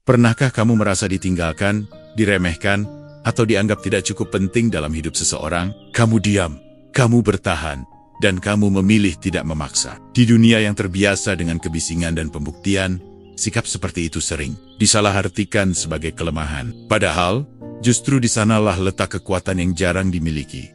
Pernahkah kamu merasa ditinggalkan, diremehkan, atau dianggap tidak cukup penting dalam hidup seseorang? Kamu diam, kamu bertahan, dan kamu memilih tidak memaksa. Di dunia yang terbiasa dengan kebisingan dan pembuktian, sikap seperti itu sering disalahartikan sebagai kelemahan. Padahal, justru di sanalah letak kekuatan yang jarang dimiliki.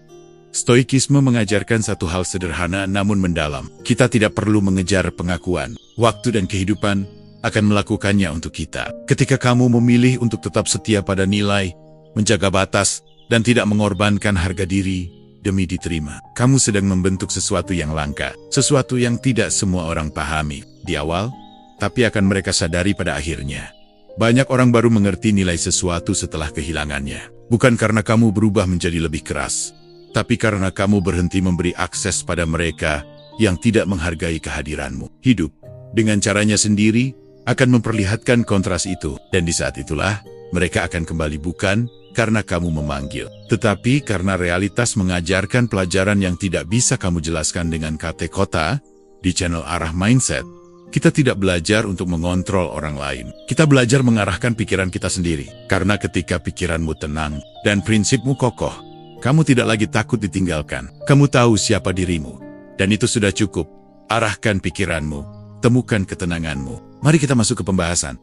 Stoikisme mengajarkan satu hal sederhana namun mendalam. Kita tidak perlu mengejar pengakuan. Waktu dan kehidupan akan melakukannya untuk kita. Ketika kamu memilih untuk tetap setia pada nilai, menjaga batas, dan tidak mengorbankan harga diri demi diterima, kamu sedang membentuk sesuatu yang langka. Sesuatu yang tidak semua orang pahami di awal, tapi akan mereka sadari pada akhirnya. Banyak orang baru mengerti nilai sesuatu setelah kehilangannya. Bukan karena kamu berubah menjadi lebih keras, tapi karena kamu berhenti memberi akses pada mereka yang tidak menghargai kehadiranmu. Hidup, dengan caranya sendiri, akan memperlihatkan kontras itu. Dan di saat itulah, mereka akan kembali bukan karena kamu memanggil, tetapi karena realitas mengajarkan pelajaran yang tidak bisa kamu jelaskan dengan kata-kata. Di channel Arah Mindset, kita tidak belajar untuk mengontrol orang lain. Kita belajar mengarahkan pikiran kita sendiri. Karena ketika pikiranmu tenang dan prinsipmu kokoh, kamu tidak lagi takut ditinggalkan. Kamu tahu siapa dirimu. Dan itu sudah cukup. Arahkan pikiranmu. Temukan ketenanganmu. Mari kita masuk ke pembahasan.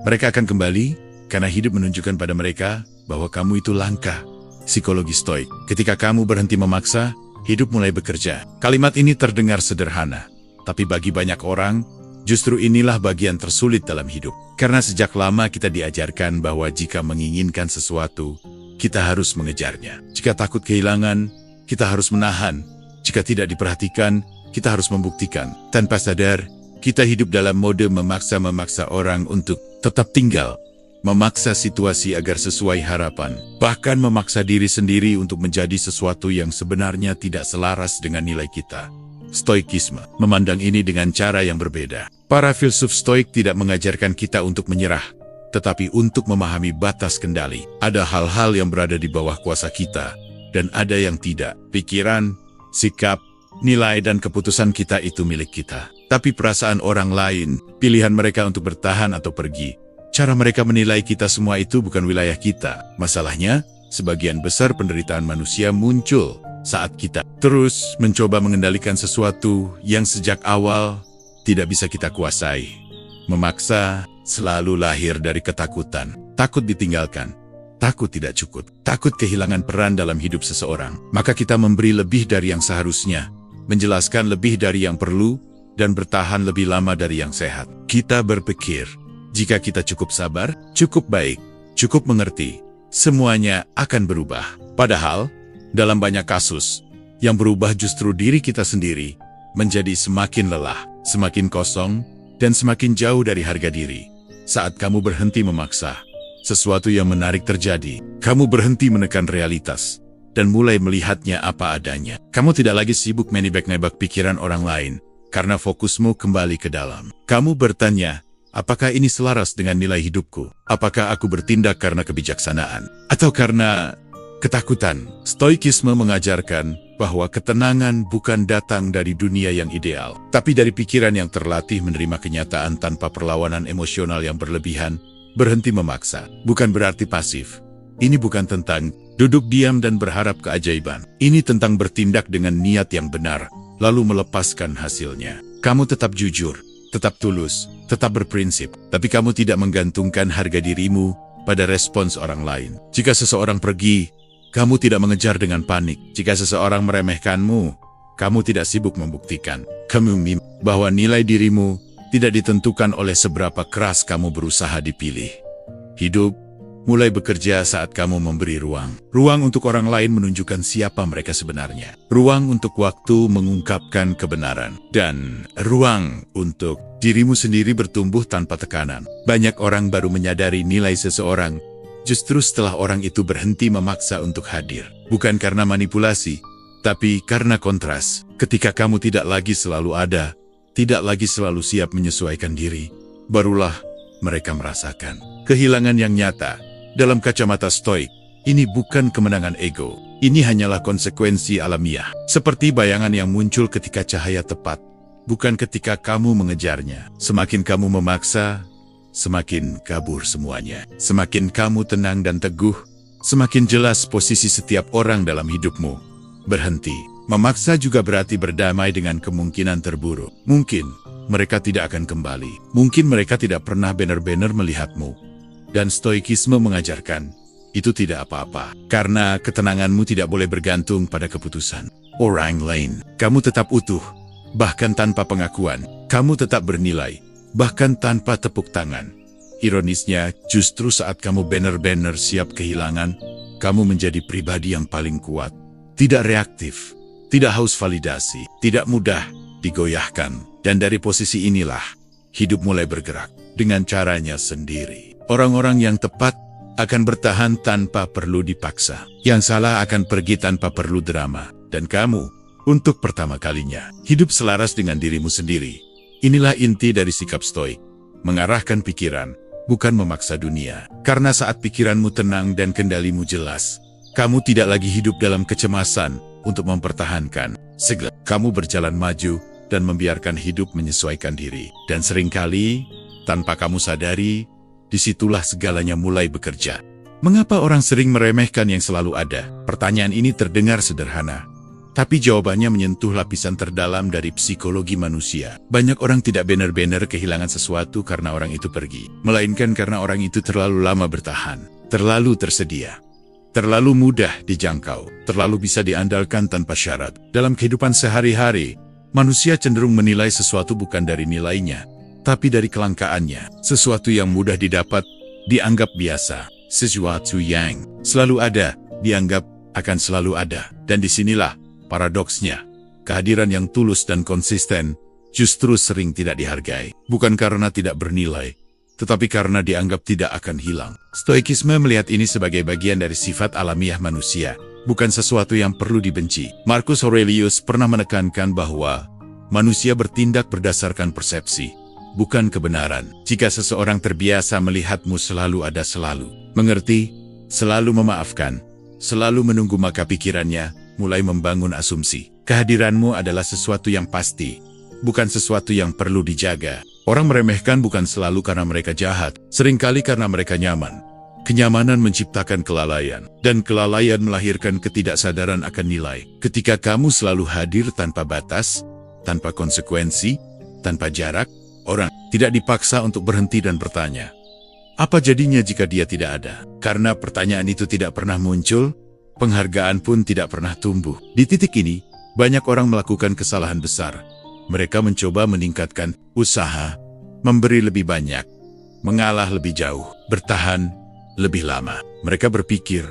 Mereka akan kembali karena hidup menunjukkan pada mereka bahwa kamu itu langka. Psikologi Stoik. Ketika kamu berhenti memaksa, hidup mulai bekerja. Kalimat ini terdengar sederhana. Tapi bagi banyak orang, justru inilah bagian tersulit dalam hidup. Karena sejak lama kita diajarkan bahwa jika menginginkan sesuatu, kita harus mengejarnya. Jika takut kehilangan, kita harus menahan. Jika tidak diperhatikan, kita harus membuktikan. Tanpa sadar, kita hidup dalam mode memaksa-memaksa orang untuk tetap tinggal. Memaksa situasi agar sesuai harapan. Bahkan memaksa diri sendiri untuk menjadi sesuatu yang sebenarnya tidak selaras dengan nilai kita. Stoikisme memandang ini dengan cara yang berbeda. Para filsuf Stoik tidak mengajarkan kita untuk menyerah, tetapi untuk memahami batas kendali. Ada hal-hal yang berada di bawah kuasa kita, dan ada yang tidak. Pikiran, sikap, nilai dan keputusan kita itu milik kita. Tapi perasaan orang lain, pilihan mereka untuk bertahan atau pergi, cara mereka menilai kita, semua itu bukan wilayah kita. Masalahnya, sebagian besar penderitaan manusia muncul saat kita terus mencoba mengendalikan sesuatu yang sejak awal tidak bisa kita kuasai. Memaksa selalu lahir dari ketakutan. Takut ditinggalkan, takut tidak cukup, takut kehilangan peran dalam hidup seseorang. Maka kita memberi lebih dari yang seharusnya, menjelaskan lebih dari yang perlu, dan bertahan lebih lama dari yang sehat. Kita berpikir, jika kita cukup sabar, cukup baik, cukup mengerti, semuanya akan berubah. Padahal, dalam banyak kasus, yang berubah justru diri kita sendiri, menjadi semakin lelah, semakin kosong, dan semakin jauh dari harga diri. Saat kamu berhenti memaksa, sesuatu yang menarik terjadi. Kamu berhenti menekan realitas, dan mulai melihatnya apa adanya. Kamu tidak lagi sibuk menebak-nebak pikiran orang lain, karena fokusmu kembali ke dalam. Kamu bertanya, apakah ini selaras dengan nilai hidupku? Apakah aku bertindak karena kebijaksanaan? Atau karena ketakutan? Stoikisme mengajarkan bahwa ketenangan bukan datang dari dunia yang ideal, tapi dari pikiran yang terlatih menerima kenyataan tanpa perlawanan emosional yang berlebihan. Berhenti memaksa bukan berarti pasif. Ini bukan tentang duduk diam dan berharap keajaiban. Ini tentang bertindak dengan niat yang benar, lalu melepaskan hasilnya. Kamu tetap jujur, tetap tulus, tetap berprinsip, tapi kamu tidak menggantungkan harga dirimu pada respons orang lain. Jika seseorang pergi, kamu tidak mengejar dengan panik. Jika seseorang meremehkanmu, kamu tidak sibuk membuktikan. Kamu mimpi bahwa nilai dirimu tidak ditentukan oleh seberapa keras kamu berusaha dipilih. Hidup mulai bekerja saat kamu memberi ruang. Ruang untuk orang lain menunjukkan siapa mereka sebenarnya. Ruang untuk waktu mengungkapkan kebenaran. Dan ruang untuk dirimu sendiri bertumbuh tanpa tekanan. Banyak orang baru menyadari nilai seseorang justru setelah orang itu berhenti memaksa untuk hadir. Bukan karena manipulasi, tapi karena kontras. Ketika kamu tidak lagi selalu ada, tidak lagi selalu siap menyesuaikan diri, barulah mereka merasakan kehilangan yang nyata. Dalam kacamata Stoik, ini bukan kemenangan ego. Ini hanyalah konsekuensi alamiah. Seperti bayangan yang muncul ketika cahaya tepat, bukan ketika kamu mengejarnya. Semakin kamu memaksa, semakin kabur semuanya. Semakin kamu tenang dan teguh, semakin jelas posisi setiap orang dalam hidupmu. Berhenti. Memaksa juga berarti berdamai dengan kemungkinan terburuk. Mungkin mereka tidak akan kembali. Mungkin mereka tidak pernah benar-benar melihatmu. Dan stoikisme mengajarkan, itu tidak apa-apa. Karena ketenanganmu tidak boleh bergantung pada keputusan orang lain. Kamu tetap utuh, bahkan tanpa pengakuan. Kamu tetap bernilai, bahkan tanpa tepuk tangan. Ironisnya, justru saat kamu benar-benar siap kehilangan, kamu menjadi pribadi yang paling kuat. Tidak reaktif, tidak haus validasi, tidak mudah digoyahkan. Dan dari posisi inilah, hidup mulai bergerak dengan caranya sendiri. Orang-orang yang tepat akan bertahan tanpa perlu dipaksa. Yang salah akan pergi tanpa perlu drama. Dan kamu, untuk pertama kalinya, hidup selaras dengan dirimu sendiri. Inilah inti dari sikap stoik. Mengarahkan pikiran, bukan memaksa dunia. Karena saat pikiranmu tenang dan kendalimu jelas, kamu tidak lagi hidup dalam kecemasan untuk mempertahankan. Segera kamu berjalan maju dan membiarkan hidup menyesuaikan diri. Dan seringkali, tanpa kamu sadari, disitulah segalanya mulai bekerja. Mengapa orang sering meremehkan yang selalu ada? Pertanyaan ini terdengar sederhana, tapi jawabannya menyentuh lapisan terdalam dari psikologi manusia. Banyak orang tidak benar-benar kehilangan sesuatu karena orang itu pergi, melainkan karena orang itu terlalu lama bertahan, terlalu tersedia, terlalu mudah dijangkau, terlalu bisa diandalkan tanpa syarat. Dalam kehidupan sehari-hari, manusia cenderung menilai sesuatu bukan dari nilainya, tapi dari kelangkaannya. Sesuatu yang mudah didapat dianggap biasa. Sesuatu yang selalu ada dianggap akan selalu ada. Dan disinilah paradoksnya. Kehadiran yang tulus dan konsisten justru sering tidak dihargai. Bukan karena tidak bernilai, tetapi karena dianggap tidak akan hilang. Stoikisme melihat ini sebagai bagian dari sifat alamiah manusia, bukan sesuatu yang perlu dibenci. Marcus Aurelius pernah menekankan bahwa manusia bertindak berdasarkan persepsi, bukan kebenaran. Jika seseorang terbiasa melihatmu selalu ada, selalu mengerti, selalu memaafkan, selalu menunggu, maka pikirannya mulai membangun asumsi. Kehadiranmu adalah sesuatu yang pasti, bukan sesuatu yang perlu dijaga. Orang meremehkan bukan selalu karena mereka jahat, seringkali karena mereka nyaman. Kenyamanan menciptakan kelalaian, dan kelalaian melahirkan ketidaksadaran akan nilai. Ketika kamu selalu hadir tanpa batas, tanpa konsekuensi, tanpa jarak, orang tidak dipaksa untuk berhenti dan bertanya, apa jadinya jika dia tidak ada? Karena pertanyaan itu tidak pernah muncul, penghargaan pun tidak pernah tumbuh. Di titik ini, banyak orang melakukan kesalahan besar. Mereka mencoba meningkatkan usaha, memberi lebih banyak, mengalah lebih jauh, bertahan lebih lama. Mereka berpikir,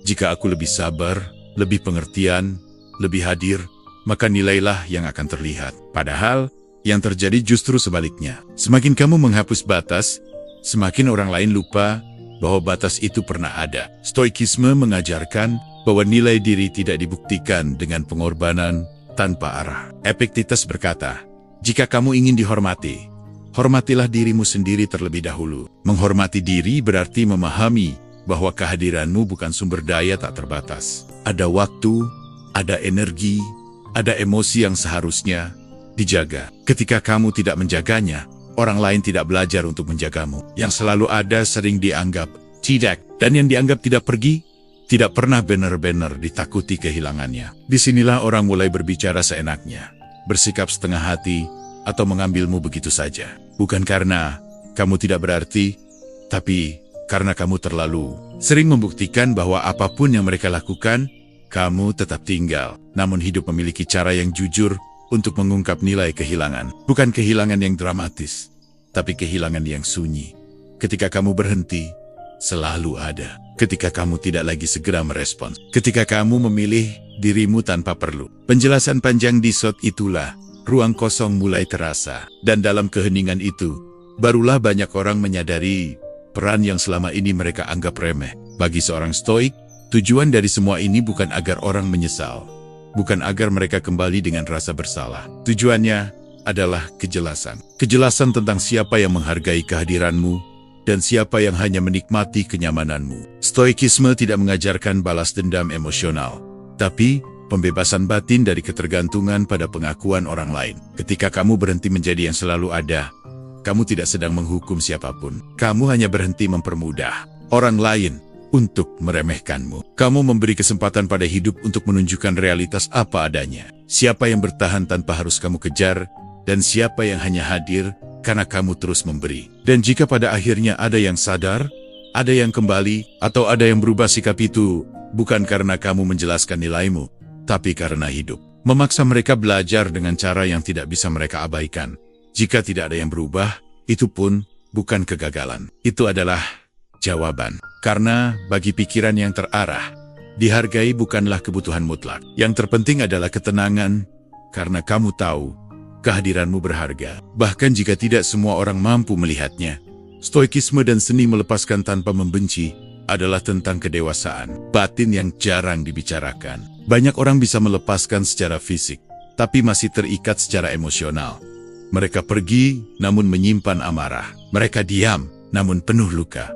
jika aku lebih sabar, lebih pengertian, lebih hadir, maka nilailah yang akan terlihat. Padahal, yang terjadi justru sebaliknya. Semakin kamu menghapus batas, semakin orang lain lupa bahwa batas itu pernah ada. Stoikisme mengajarkan bahwa nilai diri tidak dibuktikan dengan pengorbanan tanpa arah. Epiktetus berkata, jika kamu ingin dihormati, hormatilah dirimu sendiri terlebih dahulu. Menghormati diri berarti memahami bahwa kehadiranmu bukan sumber daya tak terbatas. Ada waktu, ada energi, ada emosi yang seharusnya dijaga. Ketika kamu tidak menjaganya, orang lain tidak belajar untuk menjagamu. Yang selalu ada sering dianggap tidak, dan yang dianggap tidak pergi, tidak pernah benar-benar ditakuti kehilangannya. Disinilah orang mulai berbicara seenaknya, bersikap setengah hati, atau mengambilmu begitu saja. Bukan karena kamu tidak berarti, tapi karena kamu terlalu sering membuktikan bahwa apapun yang mereka lakukan, kamu tetap tinggal. Namun hidup memiliki cara yang jujur untuk mengungkap nilai kehilangan. Bukan kehilangan yang dramatis, tapi kehilangan yang sunyi. Ketika kamu berhenti, selalu ada. Ketika kamu tidak lagi segera merespons. Ketika kamu memilih dirimu tanpa perlu. Penjelasan panjang di shot itulah, ruang kosong mulai terasa. Dan dalam keheningan itu, barulah banyak orang menyadari peran yang selama ini mereka anggap remeh. Bagi seorang stoik, tujuan dari semua ini bukan agar orang menyesal. Bukan agar mereka kembali dengan rasa bersalah. Tujuannya adalah kejelasan. Kejelasan tentang siapa yang menghargai kehadiranmu, dan siapa yang hanya menikmati kenyamananmu. Stoikisme tidak mengajarkan balas dendam emosional, tapi pembebasan batin dari ketergantungan pada pengakuan orang lain. Ketika kamu berhenti menjadi yang selalu ada, kamu tidak sedang menghukum siapapun. Kamu hanya berhenti mempermudah orang lain untuk meremehkanmu. Kamu memberi kesempatan pada hidup untuk menunjukkan realitas apa adanya. Siapa yang bertahan tanpa harus kamu kejar, dan siapa yang hanya hadir karena kamu terus memberi. Dan jika pada akhirnya ada yang sadar, ada yang kembali, atau ada yang berubah sikap, itu bukan karena kamu menjelaskan nilaimu, tapi karena hidup memaksa mereka belajar dengan cara yang tidak bisa mereka abaikan. Jika tidak ada yang berubah, itu pun bukan kegagalan. Itu adalah jawaban. Karena bagi pikiran yang terarah, dihargai bukanlah kebutuhan mutlak. Yang terpenting adalah ketenangan, karena kamu tahu kehadiranmu berharga. Bahkan jika tidak semua orang mampu melihatnya. Stoikisme dan seni melepaskan tanpa membenci adalah tentang kedewasaan batin yang jarang dibicarakan. Banyak orang bisa melepaskan secara fisik, tapi masih terikat secara emosional. Mereka pergi, namun menyimpan amarah. Mereka diam, namun penuh luka.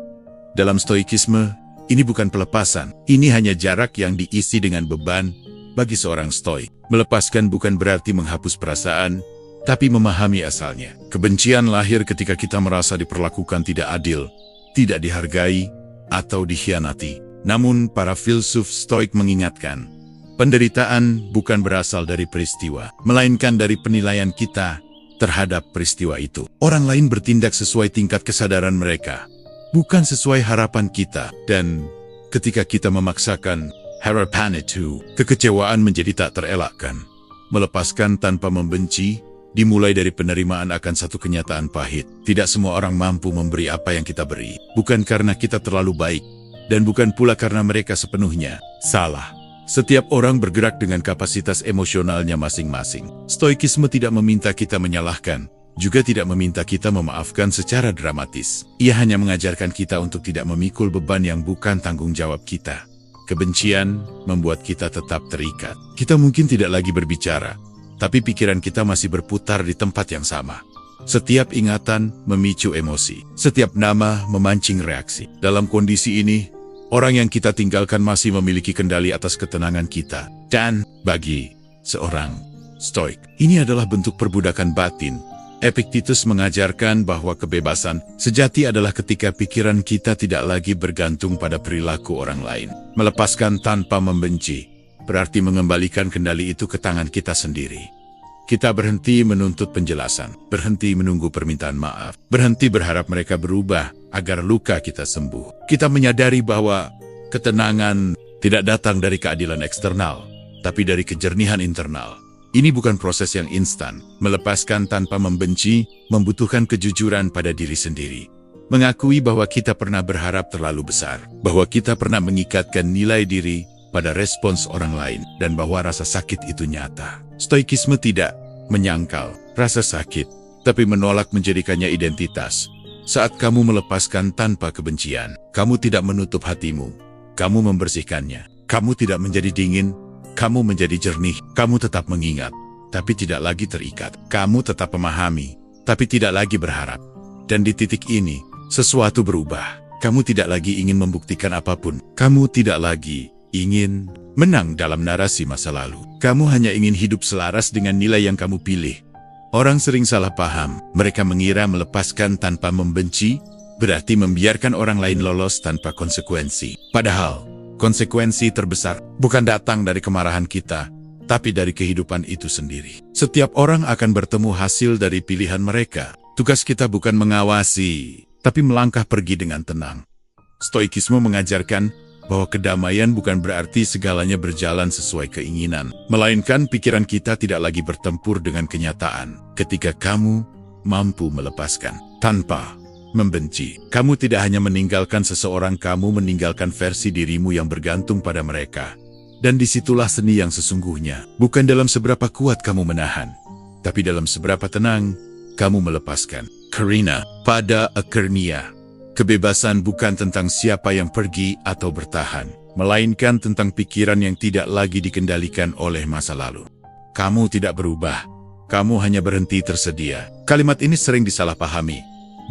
Dalam stoikisme, ini bukan pelepasan. Ini hanya jarak yang diisi dengan beban bagi seorang stoik. Melepaskan bukan berarti menghapus perasaan, tapi memahami asalnya. Kebencian lahir ketika kita merasa diperlakukan tidak adil, tidak dihargai, atau dikhianati. Namun, para filsuf stoik mengingatkan, penderitaan bukan berasal dari peristiwa, melainkan dari penilaian kita terhadap peristiwa itu. Orang lain bertindak sesuai tingkat kesadaran mereka, bukan sesuai harapan kita. Dan ketika kita memaksakan harapan itu, kekecewaan menjadi tak terelakkan. Melepaskan tanpa membenci dimulai dari penerimaan akan satu kenyataan pahit. Tidak semua orang mampu memberi apa yang kita beri. Bukan karena kita terlalu baik, dan bukan pula karena mereka sepenuhnya salah. Setiap orang bergerak dengan kapasitas emosionalnya masing-masing. Stoikisme tidak meminta kita menyalahkan, juga tidak meminta kita memaafkan secara dramatis. Ia hanya mengajarkan kita untuk tidak memikul beban yang bukan tanggung jawab kita. Kebencian membuat kita tetap terikat. Kita mungkin tidak lagi berbicara, tapi pikiran kita masih berputar di tempat yang sama. Setiap ingatan memicu emosi. Setiap nama memancing reaksi. Dalam kondisi ini, orang yang kita tinggalkan masih memiliki kendali atas ketenangan kita. Dan bagi seorang stoik, ini adalah bentuk perbudakan batin. Epictetus mengajarkan bahwa kebebasan sejati adalah ketika pikiran kita tidak lagi bergantung pada perilaku orang lain. Melepaskan tanpa membenci berarti mengembalikan kendali itu ke tangan kita sendiri. Kita berhenti menuntut penjelasan, berhenti menunggu permintaan maaf, berhenti berharap mereka berubah agar luka kita sembuh. Kita menyadari bahwa ketenangan tidak datang dari keadilan eksternal, tapi dari kejernihan internal. Ini bukan proses yang instan. Melepaskan tanpa membenci membutuhkan kejujuran pada diri sendiri. Mengakui bahwa kita pernah berharap terlalu besar, bahwa kita pernah mengikatkan nilai diri pada respons orang lain, dan bahwa rasa sakit itu nyata. Stoikisme tidak menyangkal rasa sakit, tapi menolak menjadikannya identitas. Saat kamu melepaskan tanpa kebencian, kamu tidak menutup hatimu, kamu membersihkannya. Kamu tidak menjadi dingin, kamu menjadi jernih. Kamu tetap mengingat, tapi tidak lagi terikat. Kamu tetap memahami, tapi tidak lagi berharap. Dan di titik ini, sesuatu berubah. Kamu tidak lagi ingin membuktikan apapun. Kamu tidak lagi ingin menang dalam narasi masa lalu. Kamu hanya ingin hidup selaras dengan nilai yang kamu pilih. Orang sering salah paham. Mereka mengira melepaskan tanpa membenci berarti membiarkan orang lain lolos tanpa konsekuensi. Padahal, konsekuensi terbesar bukan datang dari kemarahan kita, tapi dari kehidupan itu sendiri. Setiap orang akan bertemu hasil dari pilihan mereka. Tugas kita bukan mengawasi, tapi melangkah pergi dengan tenang. Stoikisme mengajarkan bahwa kedamaian bukan berarti segalanya berjalan sesuai keinginan, melainkan pikiran kita tidak lagi bertempur dengan kenyataan. Ketika kamu mampu melepaskan tanpa membenci, kamu tidak hanya meninggalkan seseorang, kamu meninggalkan versi dirimu yang bergantung pada mereka. Dan disitulah seni yang sesungguhnya. Bukan dalam seberapa kuat kamu menahan, tapi dalam seberapa tenang kamu melepaskan. Karina, pada akhirnya, kebebasan bukan tentang siapa yang pergi atau bertahan, melainkan tentang pikiran yang tidak lagi dikendalikan oleh masa lalu. Kamu tidak berubah, kamu hanya berhenti tersedia. Kalimat ini sering disalahpahami,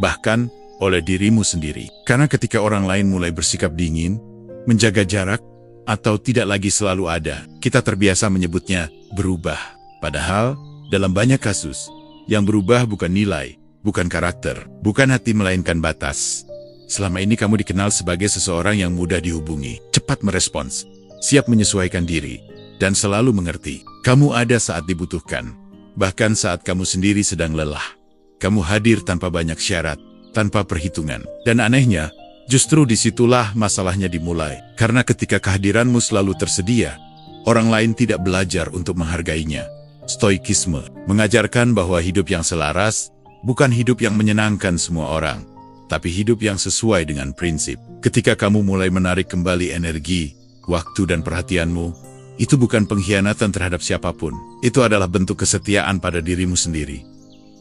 bahkan oleh dirimu sendiri. Karena ketika orang lain mulai bersikap dingin, menjaga jarak, atau tidak lagi selalu ada, kita terbiasa menyebutnya berubah. Padahal, dalam banyak kasus, yang berubah bukan nilai, bukan karakter, bukan hati melainkan batas. Selama ini kamu dikenal sebagai seseorang yang mudah dihubungi, cepat merespons, siap menyesuaikan diri, dan selalu mengerti. Kamu ada saat dibutuhkan, bahkan saat kamu sendiri sedang lelah. Kamu hadir tanpa banyak syarat, tanpa perhitungan. Dan anehnya, justru disitulah masalahnya dimulai. Karena ketika kehadiranmu selalu tersedia, orang lain tidak belajar untuk menghargainya. Stoikisme mengajarkan bahwa hidup yang selaras bukan hidup yang menyenangkan semua orang, tapi hidup yang sesuai dengan prinsip. Ketika kamu mulai menarik kembali energi, waktu dan perhatianmu, itu bukan pengkhianatan terhadap siapapun. Itu adalah bentuk kesetiaan pada dirimu sendiri.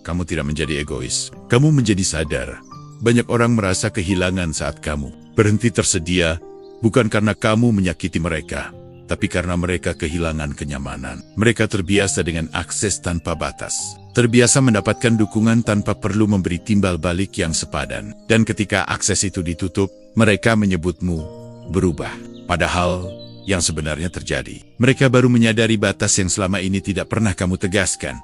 Kamu tidak menjadi egois. Kamu menjadi sadar. Banyak orang merasa kehilangan saat kamu berhenti tersedia, bukan karena kamu menyakiti mereka, tapi karena mereka kehilangan kenyamanan. Mereka terbiasa dengan akses tanpa batas. Terbiasa mendapatkan dukungan tanpa perlu memberi timbal balik yang sepadan. Dan ketika akses itu ditutup, mereka menyebutmu berubah. Padahal yang sebenarnya terjadi, mereka baru menyadari batas yang selama ini tidak pernah kamu tegaskan.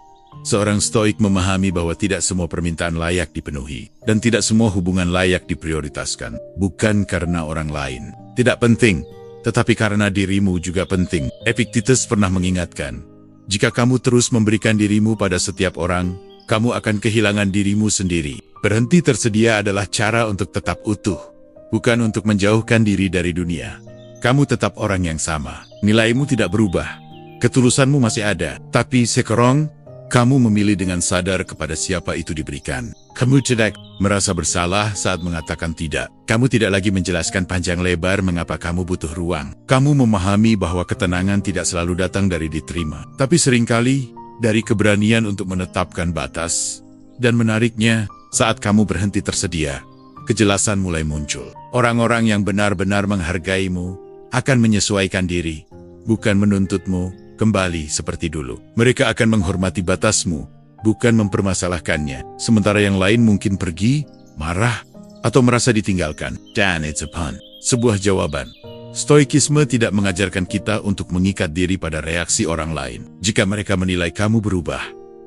Seorang stoik memahami bahwa tidak semua permintaan layak dipenuhi, dan tidak semua hubungan layak diprioritaskan. Bukan karena orang lain tidak penting, tetapi karena dirimu juga penting. Epictetus pernah mengingatkan, jika kamu terus memberikan dirimu pada setiap orang, kamu akan kehilangan dirimu sendiri. Berhenti tersedia adalah cara untuk tetap utuh, bukan untuk menjauhkan diri dari dunia. Kamu tetap orang yang sama, nilaimu tidak berubah, ketulusanmu masih ada, tapi sekarang kamu memilih dengan sadar kepada siapa itu diberikan. Kamu tidak merasa bersalah saat mengatakan tidak. Kamu tidak lagi menjelaskan panjang lebar mengapa kamu butuh ruang. Kamu memahami bahwa ketenangan tidak selalu datang dari diterima, tapi seringkali dari keberanian untuk menetapkan batas. Dan menariknya, saat kamu berhenti tersedia, kejelasan mulai muncul. Orang-orang yang benar-benar menghargaimu akan menyesuaikan diri, bukan menuntutmu kembali seperti dulu. Mereka akan menghormati batasmu, bukan mempermasalahkannya. Sementara yang lain mungkin pergi, marah, atau merasa ditinggalkan. Dan it's a pun. Sebuah jawaban. Stoikisme tidak mengajarkan kita untuk mengikat diri pada reaksi orang lain. Jika mereka menilai kamu berubah,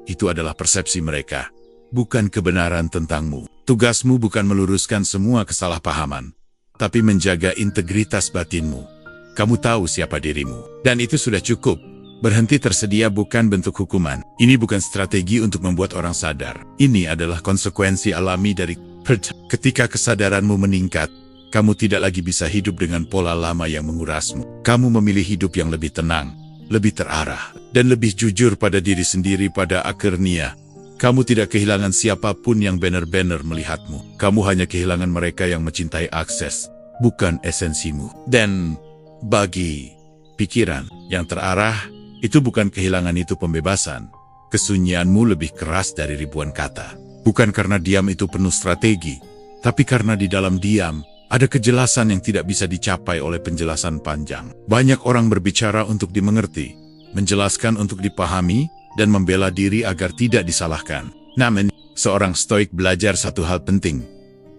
itu adalah persepsi mereka, bukan kebenaran tentangmu. Tugasmu bukan meluruskan semua kesalahpahaman, tapi menjaga integritas batinmu. Kamu tahu siapa dirimu, dan itu sudah cukup. Berhenti tersedia bukan bentuk hukuman. Ini bukan strategi untuk membuat orang sadar. Ini adalah konsekuensi alami dari ketika kesadaranmu meningkat, kamu tidak lagi bisa hidup dengan pola lama yang mengurasmu. Kamu memilih hidup yang lebih tenang, lebih terarah, dan lebih jujur pada diri sendiri. Pada akhirnya, kamu tidak kehilangan siapapun yang benar-benar melihatmu. Kamu hanya kehilangan mereka yang mencintai akses, bukan esensimu. Dan bagi pikiran yang terarah, itu bukan kehilangan, itu pembebasan. Kesunyianmu lebih keras dari ribuan kata. Bukan karena diam itu penuh strategi, tapi karena di dalam diam, ada kejelasan yang tidak bisa dicapai oleh penjelasan panjang. Banyak orang berbicara untuk dimengerti, menjelaskan untuk dipahami, dan membela diri agar tidak disalahkan. Namun, seorang stoik belajar satu hal penting.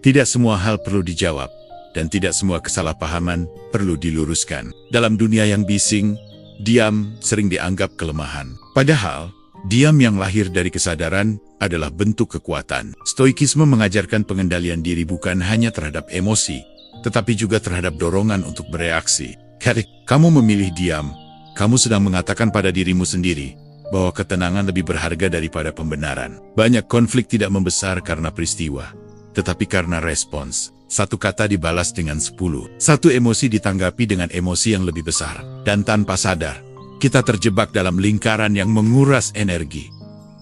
Tidak semua hal perlu dijawab, dan tidak semua kesalahpahaman perlu diluruskan. Dalam dunia yang bising, diam sering dianggap kelemahan. Padahal, diam yang lahir dari kesadaran adalah bentuk kekuatan. Stoikisme mengajarkan pengendalian diri bukan hanya terhadap emosi, tetapi juga terhadap dorongan untuk bereaksi. Ketika kamu memilih diam, kamu sedang mengatakan pada dirimu sendiri bahwa ketenangan lebih berharga daripada pembenaran. Banyak konflik tidak membesar karena peristiwa, tetapi karena respons. Satu kata dibalas dengan 10. Satu emosi ditanggapi dengan emosi yang lebih besar. Dan tanpa sadar, kita terjebak dalam lingkaran yang menguras energi.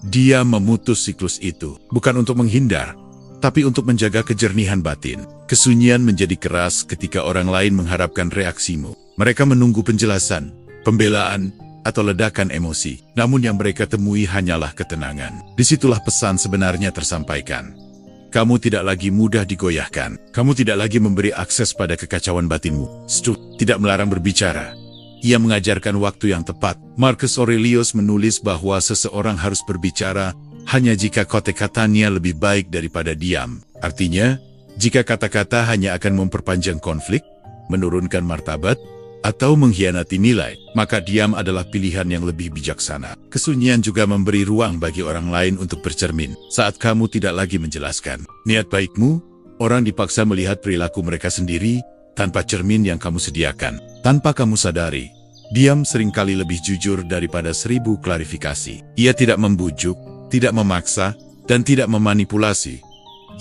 Dia memutus siklus itu, bukan untuk menghindar, tapi untuk menjaga kejernihan batin. Kesunyian menjadi keras ketika orang lain mengharapkan reaksimu. Mereka menunggu penjelasan, pembelaan, atau ledakan emosi. Namun yang mereka temui hanyalah ketenangan. Disitulah pesan sebenarnya tersampaikan. Kamu tidak lagi mudah digoyahkan. Kamu tidak lagi memberi akses pada kekacauan batinmu. Stoik tidak melarang berbicara. Ia mengajarkan waktu yang tepat. Marcus Aurelius menulis bahwa seseorang harus berbicara hanya jika kata-katanya lebih baik daripada diam. Artinya, jika kata-kata hanya akan memperpanjang konflik, menurunkan martabat, atau mengkhianati nilai, maka diam adalah pilihan yang lebih bijaksana. Kesunyian juga memberi ruang bagi orang lain untuk bercermin. Saat kamu tidak lagi menjelaskan niat baikmu, orang dipaksa melihat perilaku mereka sendiri tanpa cermin yang kamu sediakan. Tanpa kamu sadari, diam seringkali lebih jujur daripada 1000 klarifikasi. Ia tidak membujuk, tidak memaksa, dan tidak memanipulasi.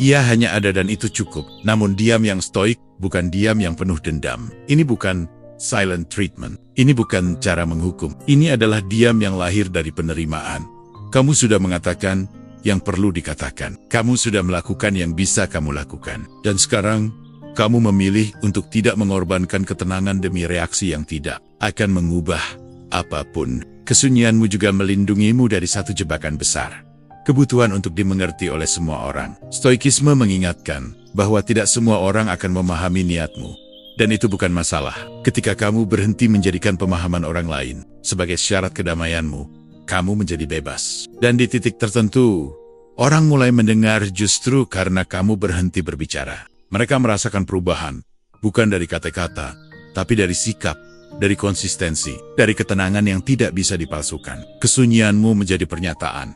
Ia hanya ada dan itu cukup. Namun diam yang stoik bukan diam yang penuh dendam. Ini bukan silent treatment. Ini bukan cara menghukum. Ini adalah diam yang lahir dari penerimaan. Kamu sudah mengatakan yang perlu dikatakan. Kamu sudah melakukan yang bisa kamu lakukan. Dan sekarang, kamu memilih untuk tidak mengorbankan ketenangan demi reaksi yang tidak akan mengubah apapun. Kesunyianmu juga melindungimu dari satu jebakan besar. Kebutuhan untuk dimengerti oleh semua orang. Stoikisme mengingatkan bahwa tidak semua orang akan memahami niatmu. Dan itu bukan masalah. Ketika kamu berhenti menjadikan pemahaman orang lain sebagai syarat kedamaianmu, kamu menjadi bebas. Dan di titik tertentu, orang mulai mendengar justru karena kamu berhenti berbicara. Mereka merasakan perubahan, bukan dari kata-kata, tapi dari sikap, dari konsistensi, dari ketenangan yang tidak bisa dipalsukan. Kesunyianmu menjadi pernyataan.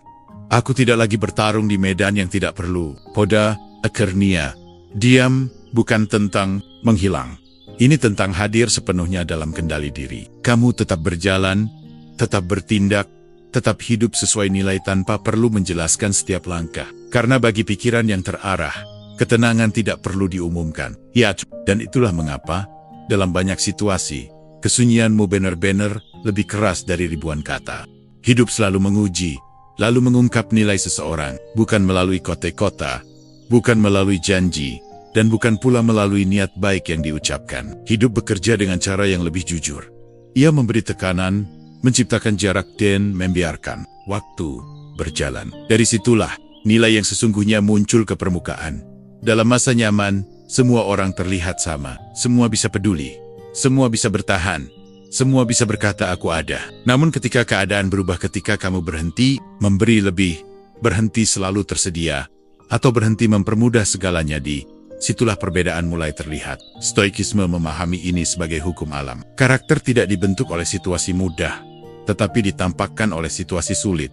Aku tidak lagi bertarung di medan yang tidak perlu. Poda, akernia. Diam bukan tentang menghilang. Ini tentang hadir sepenuhnya dalam kendali diri. Kamu tetap berjalan, tetap bertindak, tetap hidup sesuai nilai tanpa perlu menjelaskan setiap langkah. Karena bagi pikiran yang terarah, ketenangan tidak perlu diumumkan. Ya, dan itulah mengapa, dalam banyak situasi, kesunyianmu benar-benar lebih keras dari ribuan kata. Hidup selalu menguji, lalu mengungkap nilai seseorang, bukan melalui kota-kota, bukan melalui janji, dan bukan pula melalui niat baik yang diucapkan. Hidup bekerja dengan cara yang lebih jujur. Ia memberi tekanan, menciptakan jarak dan membiarkan waktu berjalan. Dari situlah, nilai yang sesungguhnya muncul ke permukaan. Dalam masa nyaman, semua orang terlihat sama, semua bisa peduli, semua bisa bertahan. Semua bisa berkata aku ada. Namun ketika keadaan berubah, ketika kamu berhenti memberi lebih, berhenti selalu tersedia, atau berhenti mempermudah segalanya, di situlah perbedaan mulai terlihat. Stoikisme memahami ini sebagai hukum alam. Karakter tidak dibentuk oleh situasi mudah, tetapi ditampakkan oleh situasi sulit.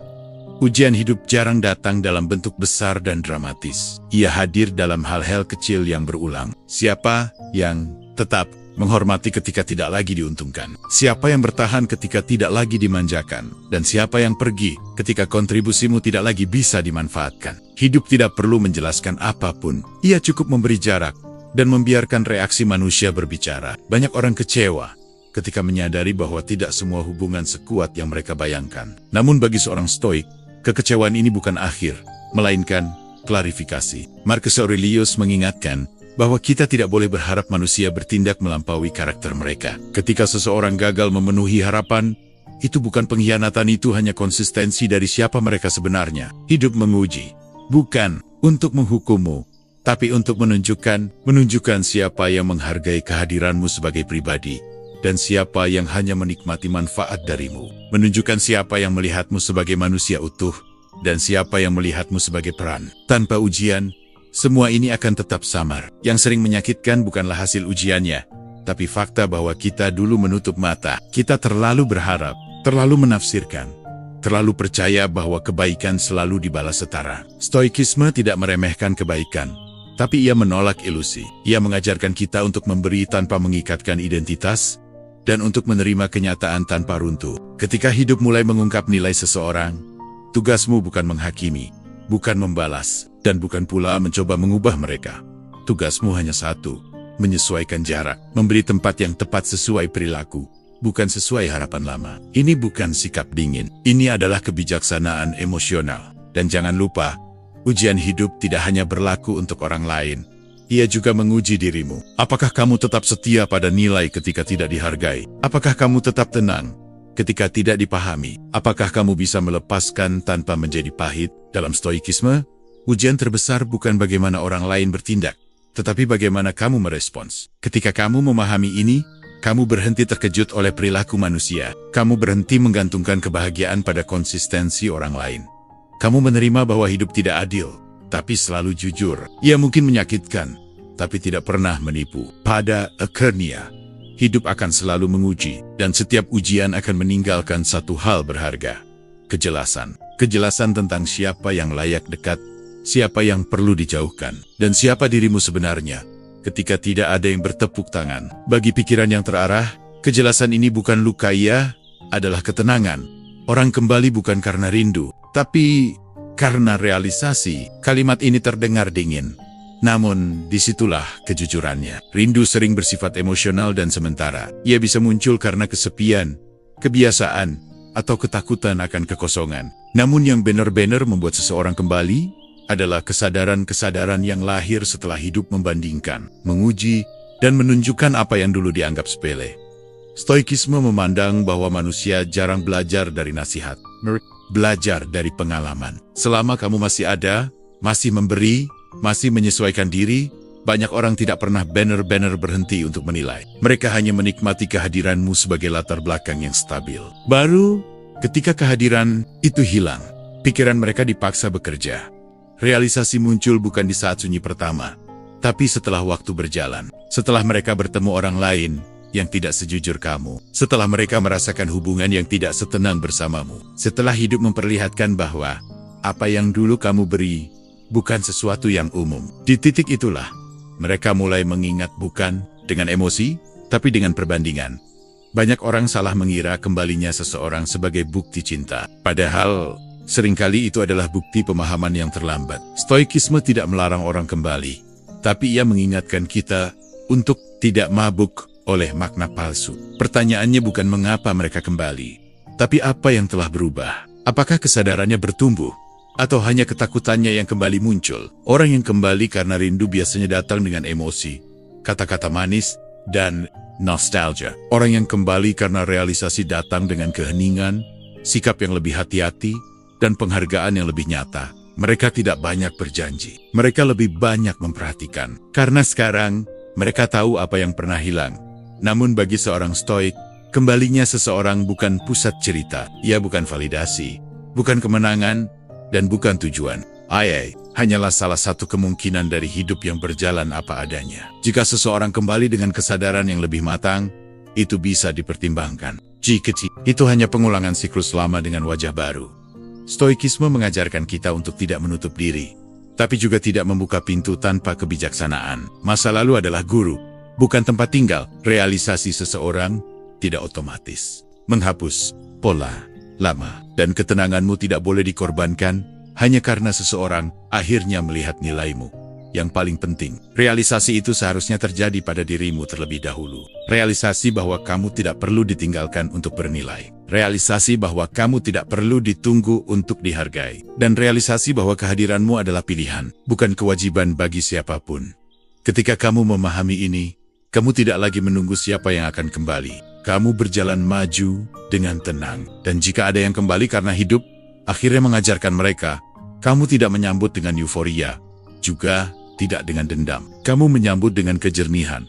Ujian hidup jarang datang dalam bentuk besar dan dramatis. Ia hadir dalam hal-hal kecil yang berulang. Siapa yang tetap menghormati ketika tidak lagi diuntungkan? Siapa yang bertahan ketika tidak lagi dimanjakan? Dan siapa yang pergi ketika kontribusimu tidak lagi bisa dimanfaatkan? Hidup tidak perlu menjelaskan apapun. Ia cukup memberi jarak dan membiarkan reaksi manusia berbicara. Banyak orang kecewa ketika menyadari bahwa tidak semua hubungan sekuat yang mereka bayangkan. Namun bagi seorang stoik, kekecewaan ini bukan akhir, melainkan klarifikasi. Marcus Aurelius mengingatkan bahwa kita tidak boleh berharap manusia bertindak melampaui karakter mereka. Ketika seseorang gagal memenuhi harapan, itu bukan pengkhianatan, itu hanya konsistensi dari siapa mereka sebenarnya. Hidup menguji, bukan untuk menghukummu, tapi untuk menunjukkan siapa yang menghargai kehadiranmu sebagai pribadi, dan siapa yang hanya menikmati manfaat darimu. Menunjukkan siapa yang melihatmu sebagai manusia utuh, dan siapa yang melihatmu sebagai peran. Tanpa ujian, semua ini akan tetap samar. Yang sering menyakitkan bukanlah hasil ujiannya, tapi fakta bahwa kita dulu menutup mata. Kita terlalu berharap, terlalu menafsirkan, terlalu percaya bahwa kebaikan selalu dibalas setara. Stoikisme tidak meremehkan kebaikan, tapi ia menolak ilusi. Ia mengajarkan kita untuk memberi tanpa mengikatkan identitas, dan untuk menerima kenyataan tanpa runtuh. Ketika hidup mulai mengungkap nilai seseorang, tugasmu bukan menghakimi, bukan membalas, dan bukan pula mencoba mengubah mereka. Tugasmu hanya satu, menyesuaikan jarak, memberi tempat yang tepat sesuai perilaku, bukan sesuai harapan lama. Ini bukan sikap dingin, ini adalah kebijaksanaan emosional. Dan jangan lupa, ujian hidup tidak hanya berlaku untuk orang lain, ia juga menguji dirimu. Apakah kamu tetap setia pada nilai ketika tidak dihargai? Apakah kamu tetap tenang ketika tidak dipahami? Apakah kamu bisa melepaskan tanpa menjadi pahit? Dalam stoikisme, ujian terbesar bukan bagaimana orang lain bertindak, tetapi bagaimana kamu merespons. Ketika kamu memahami ini, kamu berhenti terkejut oleh perilaku manusia. Kamu berhenti menggantungkan kebahagiaan pada konsistensi orang lain. Kamu menerima bahwa hidup tidak adil, tapi selalu jujur. Ia mungkin menyakitkan, tapi tidak pernah menipu. Pada akhirnya, hidup akan selalu menguji, dan setiap ujian akan meninggalkan satu hal berharga. Kejelasan. Kejelasan tentang siapa yang layak dekat, siapa yang perlu dijauhkan, dan siapa dirimu sebenarnya. Ketika tidak ada yang bertepuk tangan, bagi pikiran yang terarah, kejelasan ini bukan luka, ia adalah ketenangan. Orang kembali bukan karena rindu, tapi karena realisasi. Kalimat ini terdengar dingin. Namun, disitulah kejujurannya. Rindu sering bersifat emosional dan sementara. Ia bisa muncul karena kesepian, kebiasaan, atau ketakutan akan kekosongan. Namun yang benar-benar membuat seseorang kembali adalah kesadaran-kesadaran yang lahir setelah hidup membandingkan, menguji, dan menunjukkan apa yang dulu dianggap sepele. Stoikisme memandang bahwa manusia jarang belajar dari nasihat, belajar dari pengalaman. Selama kamu masih ada, masih memberi, masih menyesuaikan diri, banyak orang tidak pernah benar-benar berhenti untuk menilai. Mereka hanya menikmati kehadiranmu sebagai latar belakang yang stabil. Baru, ketika kehadiran itu hilang, pikiran mereka dipaksa bekerja. Realisasi muncul bukan di saat sunyi pertama, tapi setelah waktu berjalan. Setelah mereka bertemu orang lain yang tidak sejujur kamu. Setelah mereka merasakan hubungan yang tidak setenang bersamamu. Setelah hidup memperlihatkan bahwa apa yang dulu kamu beri bukan sesuatu yang umum. Di titik itulah, mereka mulai mengingat bukan dengan emosi, tapi dengan perbandingan. Banyak orang salah mengira kembalinya seseorang sebagai bukti cinta. Padahal, seringkali itu adalah bukti pemahaman yang terlambat. Stoikisme tidak melarang orang kembali, tapi ia mengingatkan kita untuk tidak mabuk oleh makna palsu. Pertanyaannya bukan mengapa mereka kembali, tapi apa yang telah berubah. Apakah kesadarannya bertumbuh? Atau hanya ketakutannya yang kembali muncul? Orang yang kembali karena rindu biasanya datang dengan emosi, kata-kata manis, dan nostalgia. Orang yang kembali karena realisasi datang dengan keheningan, sikap yang lebih hati-hati, dan penghargaan yang lebih nyata. Mereka tidak banyak berjanji. Mereka lebih banyak memperhatikan. Karena sekarang, mereka tahu apa yang pernah hilang. Namun bagi seorang stoik, kembalinya seseorang bukan pusat cerita. Ia bukan validasi, bukan kemenangan, dan bukan tujuan. Hanyalah salah satu kemungkinan dari hidup yang berjalan apa adanya. Jika seseorang kembali dengan kesadaran yang lebih matang, itu bisa dipertimbangkan. Jika itu hanya pengulangan siklus lama dengan wajah baru. Stoikisme mengajarkan kita untuk tidak menutup diri, tapi juga tidak membuka pintu tanpa kebijaksanaan. Masa lalu adalah guru, bukan tempat tinggal. Realisasi seseorang tidak otomatis menghapus pola lama, dan ketenanganmu tidak boleh dikorbankan hanya karena seseorang akhirnya melihat nilaimu. Yang paling penting, realisasi itu seharusnya terjadi pada dirimu terlebih dahulu. Realisasi bahwa kamu tidak perlu ditinggalkan untuk bernilai. Realisasi bahwa kamu tidak perlu ditunggu untuk dihargai. Dan realisasi bahwa kehadiranmu adalah pilihan, bukan kewajiban bagi siapapun. Ketika kamu memahami ini, kamu tidak lagi menunggu siapa yang akan kembali. Kamu berjalan maju dengan tenang. Dan jika ada yang kembali karena hidup akhirnya mengajarkan mereka, kamu tidak menyambut dengan euforia, juga tidak dengan dendam. Kamu menyambut dengan kejernihan.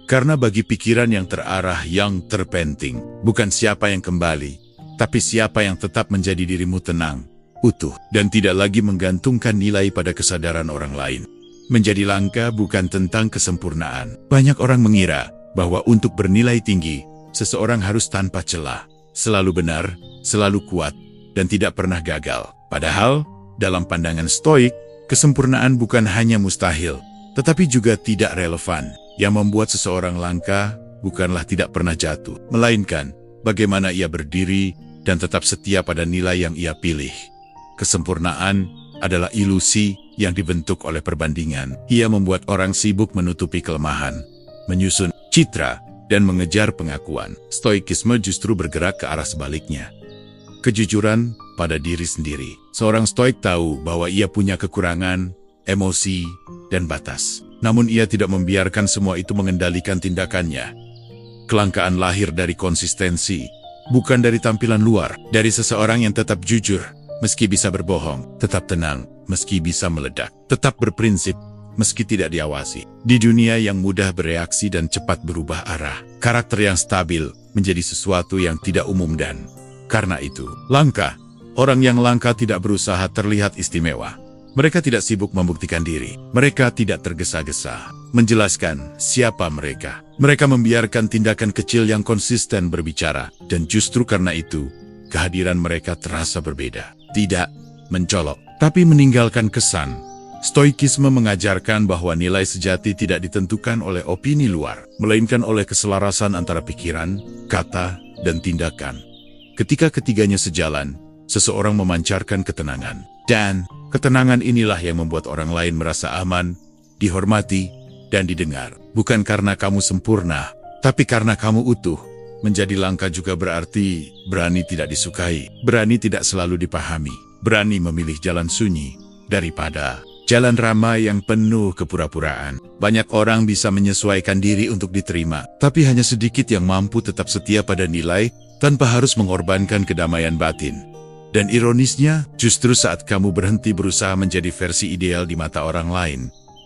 Karena bagi pikiran yang terarah, yang terpenting, bukan siapa yang kembali, tapi siapa yang tetap menjadi dirimu tenang, utuh, dan tidak lagi menggantungkan nilai pada kesadaran orang lain. Menjadi langka bukan tentang kesempurnaan. Banyak orang mengira bahwa untuk bernilai tinggi, seseorang harus tanpa celah, selalu benar, selalu kuat, dan tidak pernah gagal. Padahal, dalam pandangan stoik, kesempurnaan bukan hanya mustahil, tetapi juga tidak relevan. Yang membuat seseorang langka bukanlah tidak pernah jatuh, melainkan bagaimana ia berdiri dan tetap setia pada nilai yang ia pilih. Kesempurnaan adalah ilusi yang dibentuk oleh perbandingan. Ia membuat orang sibuk menutupi kelemahan, menyusun citra, dan mengejar pengakuan. Stoikisme justru bergerak ke arah sebaliknya. Kejujuran pada diri sendiri. Seorang stoik tahu bahwa ia punya kekurangan, emosi, dan batas. Namun ia tidak membiarkan semua itu mengendalikan tindakannya. Kelangkaan lahir dari konsistensi, bukan dari tampilan luar. Dari seseorang yang tetap jujur, meski bisa berbohong. Tetap tenang, meski bisa meledak. Tetap berprinsip, meski tidak diawasi. Di dunia yang mudah bereaksi dan cepat berubah arah, karakter yang stabil menjadi sesuatu yang tidak umum dan karena itu, langka. Orang yang langka tidak berusaha terlihat istimewa. Mereka tidak sibuk membuktikan diri. Mereka tidak tergesa-gesa. menjelaskan siapa mereka. Mereka membiarkan tindakan kecil yang konsisten berbicara, dan justru karena itu, kehadiran mereka terasa berbeda. Tidak mencolok, tapi meninggalkan kesan. Stoikisme mengajarkan bahwa nilai sejati tidak ditentukan oleh opini luar, melainkan oleh keselarasan antara pikiran, kata, dan tindakan. Ketika ketiganya sejalan, seseorang memancarkan ketenangan. Dan ketenangan inilah yang membuat orang lain merasa aman, dihormati, dan didengar. Bukan karena kamu sempurna, tapi karena kamu utuh. Menjadi langka juga berarti berani tidak disukai, berani tidak selalu dipahami, berani memilih jalan sunyi daripada jalan ramai yang penuh kepura-puraan. Banyak orang bisa menyesuaikan diri untuk diterima, tapi hanya sedikit yang mampu tetap setia pada nilai tanpa harus mengorbankan kedamaian batin. Dan ironisnya, justru saat kamu berhenti berusaha menjadi versi ideal di mata orang lain,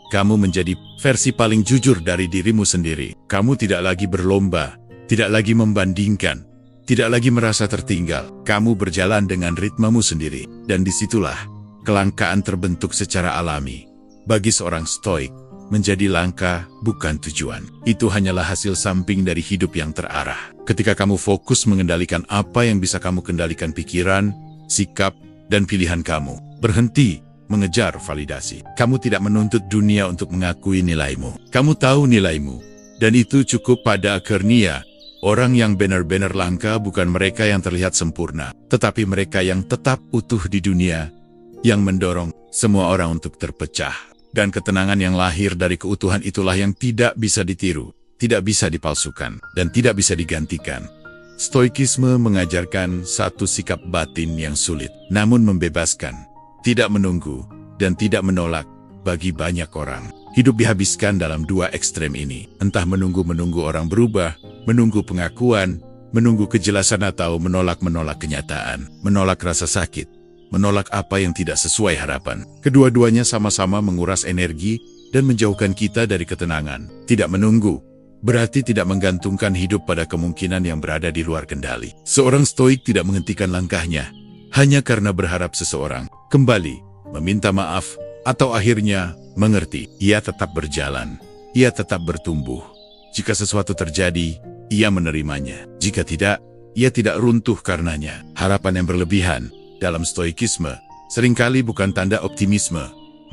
kamu menjadi versi paling jujur dari dirimu sendiri. Kamu tidak lagi berlomba, tidak lagi membandingkan, tidak lagi merasa tertinggal. Kamu berjalan dengan ritmemu sendiri, dan disitulah kelangkaan terbentuk secara alami. Bagi seorang stoik, menjadi langka bukan tujuan. Itu hanyalah hasil samping dari hidup yang terarah. Ketika kamu fokus mengendalikan apa yang bisa kamu kendalikan, pikiran, sikap, dan pilihan kamu. Berhenti mengejar validasi. Kamu tidak menuntut dunia untuk mengakui nilaimu. Kamu tahu nilaimu. Dan itu cukup. Pada akhirnya, orang yang benar-benar langka bukan mereka yang terlihat sempurna, tetapi mereka yang tetap utuh di dunia, yang mendorong semua orang untuk terpecah. Dan ketenangan yang lahir dari keutuhan itulah yang tidak bisa ditiru, tidak bisa dipalsukan, dan tidak bisa digantikan. Stoikisme mengajarkan satu sikap batin yang sulit, namun membebaskan. Tidak menunggu, dan tidak menolak. Bagi banyak orang, hidup dihabiskan dalam dua ekstrem ini. Entah menunggu orang berubah, menunggu pengakuan, menunggu kejelasan, atau menolak kenyataan, menolak rasa sakit, menolak apa yang tidak sesuai harapan. Kedua-duanya sama-sama menguras energi dan menjauhkan kita dari ketenangan. Tidak menunggu berarti tidak menggantungkan hidup pada kemungkinan yang berada di luar kendali. Seorang stoik tidak menghentikan langkahnya hanya karena berharap seseorang kembali meminta maaf atau akhirnya mengerti. Ia tetap berjalan, ia tetap bertumbuh. Jika sesuatu terjadi, ia menerimanya. Jika tidak, ia tidak runtuh karenanya. Harapan yang berlebihan dalam stoikisme seringkali bukan tanda optimisme,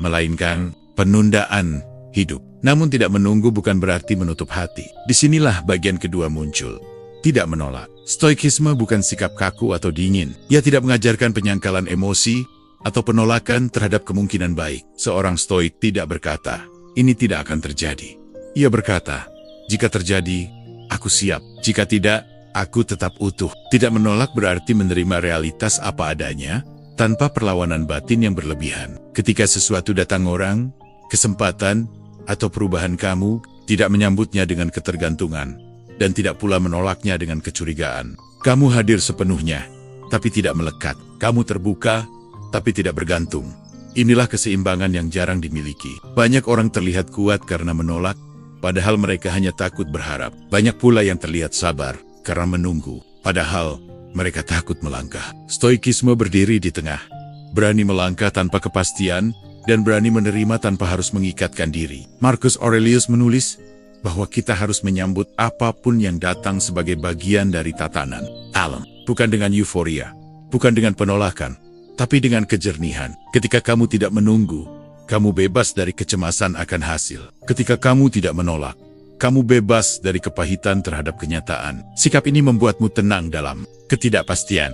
melainkan penundaan hidup. Namun tidak menunggu bukan berarti menutup hati. Disinilah bagian kedua muncul. Tidak menolak. Stoikisme bukan sikap kaku atau dingin. Ia tidak mengajarkan penyangkalan emosi atau penolakan terhadap kemungkinan baik. Seorang stoik tidak berkata, ini tidak akan terjadi. Ia berkata, jika terjadi, aku siap. Jika tidak, aku tetap utuh. Tidak menolak berarti menerima realitas apa adanya, tanpa perlawanan batin yang berlebihan. Ketika sesuatu datang, orang, kesempatan, atau perubahan, kamu tidak menyambutnya dengan ketergantungan, dan tidak pula menolaknya dengan kecurigaan. Kamu hadir sepenuhnya, tapi tidak melekat. Kamu terbuka, tapi tidak bergantung. Inilah keseimbangan yang jarang dimiliki. Banyak orang terlihat kuat karena menolak, padahal mereka hanya takut berharap. Banyak pula yang terlihat sabar karena menunggu, padahal mereka takut melangkah. Stoikisme berdiri di tengah, berani melangkah tanpa kepastian, dan berani menerima tanpa harus mengikatkan diri. Marcus Aurelius menulis bahwa kita harus menyambut apapun yang datang sebagai bagian dari tatanan alam. Bukan dengan euforia, bukan dengan penolakan, tapi dengan kejernihan. Ketika kamu tidak menunggu, kamu bebas dari kecemasan akan hasil. Ketika kamu tidak menolak, kamu bebas dari kepahitan terhadap kenyataan. Sikap ini membuatmu tenang dalam ketidakpastian.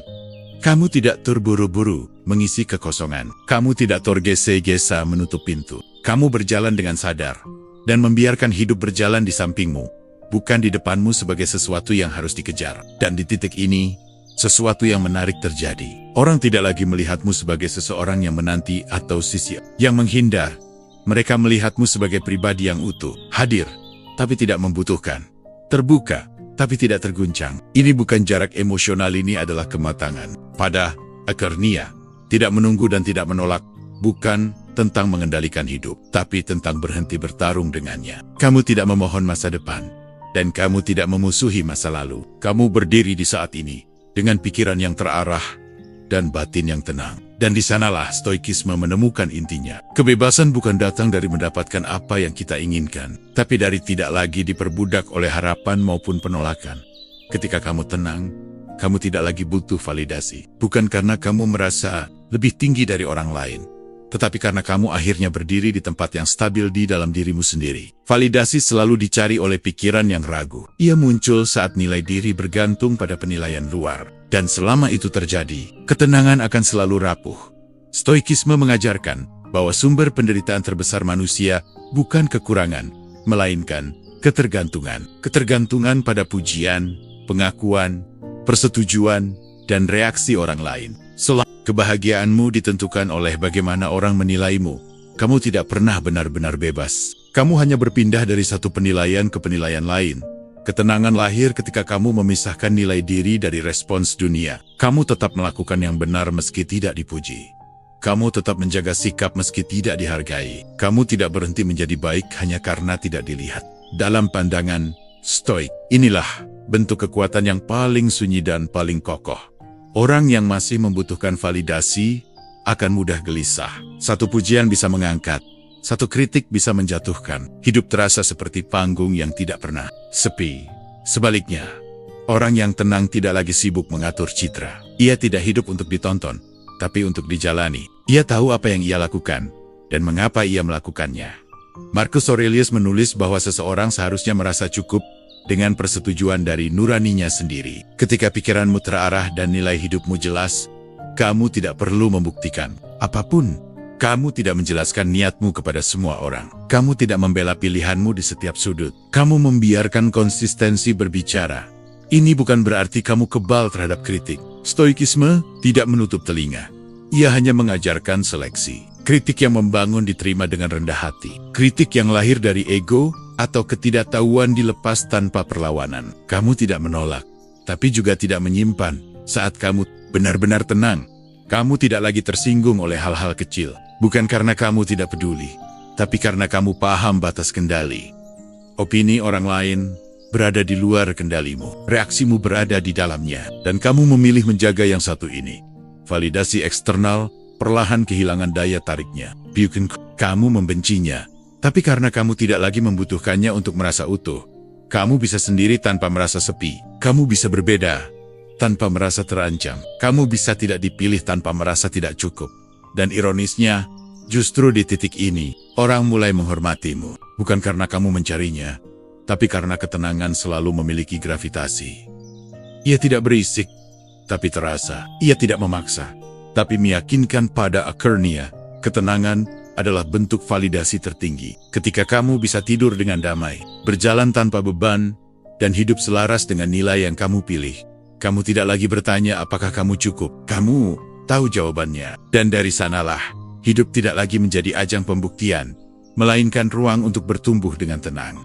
Kamu tidak terburu-buru mengisi kekosongan. Kamu tidak tergesa-gesa menutup pintu. Kamu berjalan dengan sadar dan membiarkan hidup berjalan di sampingmu, bukan di depanmu sebagai sesuatu yang harus dikejar. Dan di titik ini, sesuatu yang menarik terjadi. Orang tidak lagi melihatmu sebagai seseorang yang menanti atau sisi yang menghindar. Mereka melihatmu sebagai pribadi yang utuh, hadir, tapi tidak membutuhkan, terbuka, tapi tidak terguncang. Ini bukan jarak emosional, ini adalah kematangan. Pada akhirnya, tidak menunggu dan tidak menolak, bukan tentang mengendalikan hidup, tapi tentang berhenti bertarung dengannya. Kamu tidak memohon masa depan, dan kamu tidak memusuhi masa lalu. Kamu berdiri di saat ini, dengan pikiran yang terarah, dan batin yang tenang. Dan di sanalah stoikisme menemukan intinya. Kebebasan bukan datang dari mendapatkan apa yang kita inginkan, tapi dari tidak lagi diperbudak oleh harapan maupun penolakan. Ketika kamu tenang, kamu tidak lagi butuh validasi. Bukan karena kamu merasa lebih tinggi dari orang lain, tetapi karena kamu akhirnya berdiri di tempat yang stabil di dalam dirimu sendiri. Validasi selalu dicari oleh pikiran yang ragu. Ia muncul saat nilai diri bergantung pada penilaian luar. Dan selama itu terjadi, ketenangan akan selalu rapuh. Stoikisme mengajarkan bahwa sumber penderitaan terbesar manusia bukan kekurangan, melainkan ketergantungan. Ketergantungan pada pujian, pengakuan, persetujuan, dan reaksi orang lain. Selama kebahagiaanmu ditentukan oleh bagaimana orang menilaimu, kamu tidak pernah benar-benar bebas. Kamu hanya berpindah dari satu penilaian ke penilaian lain. Ketenangan lahir ketika kamu memisahkan nilai diri dari respons dunia. Kamu tetap melakukan yang benar meski tidak dipuji. Kamu tetap menjaga sikap meski tidak dihargai. Kamu tidak berhenti menjadi baik hanya karena tidak dilihat. Dalam pandangan Stoik, inilah bentuk kekuatan yang paling sunyi dan paling kokoh. Orang yang masih membutuhkan validasi akan mudah gelisah. Satu pujian bisa mengangkat, satu kritik bisa menjatuhkan. Hidup terasa seperti panggung yang tidak pernah sepi. Sebaliknya, orang yang tenang tidak lagi sibuk mengatur citra. Ia tidak hidup untuk ditonton, tapi untuk dijalani. Ia tahu apa yang ia lakukan dan mengapa ia melakukannya. Marcus Aurelius menulis bahwa seseorang seharusnya merasa cukup dengan persetujuan dari nuraninya sendiri. Ketika pikiranmu terarah dan nilai hidupmu jelas, kamu tidak perlu membuktikan apapun. Kamu tidak menjelaskan niatmu kepada semua orang. Kamu tidak membela pilihanmu di setiap sudut. Kamu membiarkan konsistensi berbicara. Ini bukan berarti kamu kebal terhadap kritik. Stoikisme tidak menutup telinga. Ia hanya mengajarkan seleksi. Kritik yang membangun diterima dengan rendah hati. Kritik yang lahir dari ego atau ketidaktahuan dilepas tanpa perlawanan. Kamu tidak menolak, tapi juga tidak menyimpan. Saat kamu benar-benar tenang, kamu tidak lagi tersinggung oleh hal-hal kecil. Bukan karena kamu tidak peduli, tapi karena kamu paham batas kendali. Opini orang lain berada di luar kendalimu. Reaksimu berada di dalamnya. Dan kamu memilih menjaga yang satu ini. Validasi eksternal perlahan kehilangan daya tariknya. Bukan kamu membencinya, tapi karena kamu tidak lagi membutuhkannya untuk merasa utuh. Kamu bisa sendiri tanpa merasa sepi. Kamu bisa berbeda tanpa merasa terancam. Kamu bisa tidak dipilih tanpa merasa tidak cukup. Dan ironisnya, justru di titik ini, orang mulai menghormatimu. Bukan karena kamu mencarinya, tapi karena ketenangan selalu memiliki gravitasi. Ia tidak berisik, tapi terasa. Ia tidak memaksa, tapi meyakinkan pada akhirnya. Ketenangan adalah bentuk validasi tertinggi. Ketika kamu bisa tidur dengan damai, berjalan tanpa beban, dan hidup selaras dengan nilai yang kamu pilih, kamu tidak lagi bertanya apakah kamu cukup. Kamu tahu jawabannya. Dan dari sanalah, hidup tidak lagi menjadi ajang pembuktian, melainkan ruang untuk bertumbuh dengan tenang.